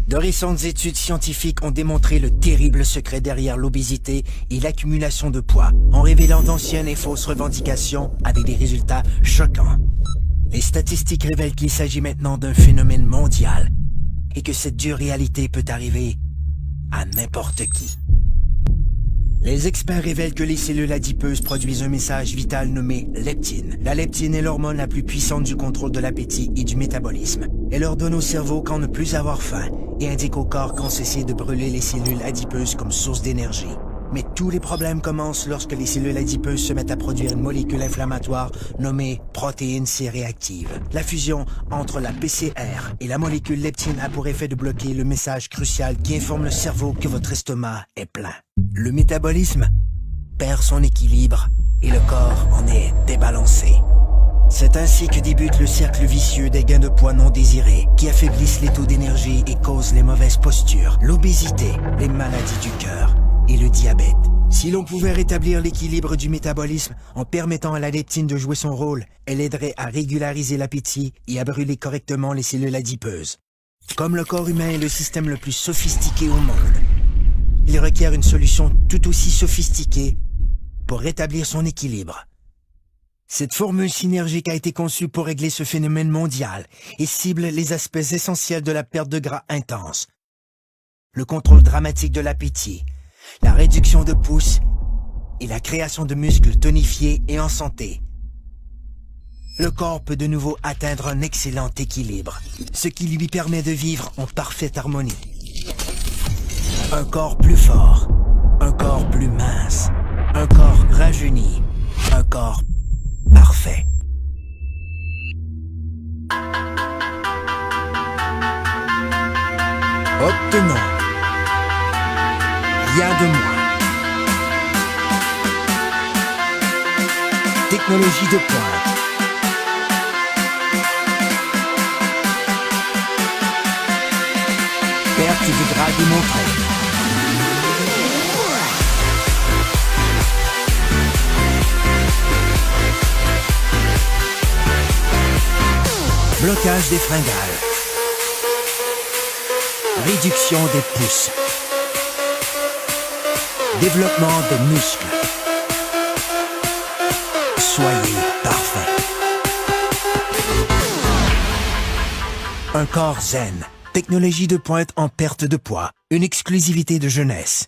De récentes études scientifiques ont démontré le terrible secret derrière l'obésité et l'accumulation de poids, en révélant d'anciennes et fausses revendications avec des résultats choquants. Les statistiques révèlent qu'il s'agit maintenant d'un phénomène mondial et que cette dure réalité peut arriver à n'importe qui. Les experts révèlent que les cellules adipeuses produisent un message vital nommé leptine. La leptine est l'hormone la plus puissante du contrôle de l'appétit et du métabolisme. Elle ordonne au cerveau quand ne plus avoir faim et indique au corps quand cesser de brûler les cellules adipeuses comme source d'énergie. Mais tous les problèmes commencent lorsque les cellules adipeuses se mettent à produire une molécule inflammatoire nommée protéine C réactive. La fusion entre la PCR et la molécule leptine a pour effet de bloquer le message crucial qui informe le cerveau que votre estomac est plein. Le métabolisme perd son équilibre et le corps en est débalancé. C'est ainsi que débute le cercle vicieux des gains de poids non désirés qui affaiblissent les taux d'énergie et causent les mauvaises postures, l'obésité, les maladies du cœur et le diabète. Si l'on pouvait rétablir l'équilibre du métabolisme en permettant à la leptine de jouer son rôle, elle aiderait à régulariser l'appétit et à brûler correctement les cellules adipeuses. Comme le corps humain est le système le plus sophistiqué au monde, il requiert une solution tout aussi sophistiquée pour rétablir son équilibre. Cette formule synergique a été conçue pour régler ce phénomène mondial et cible les aspects essentiels de la perte de gras intense, le contrôle dramatique de l'appétit, la réduction de pouces et la création de muscles tonifiés et en santé. Le corps peut de nouveau atteindre un excellent équilibre, ce qui lui permet de vivre en parfaite harmonie. Un corps plus fort, un corps plus mince, un corps rajeuni, un corps parfait. Obtenons rien de moins. Technologie de pointe. Perte de gras démontrée. Blocage des fringales. Réduction des pouces. Développement de muscles. Soyez parfait. Un corps zen. Technologie de pointe en perte de poids. Une exclusivité de jeunesse.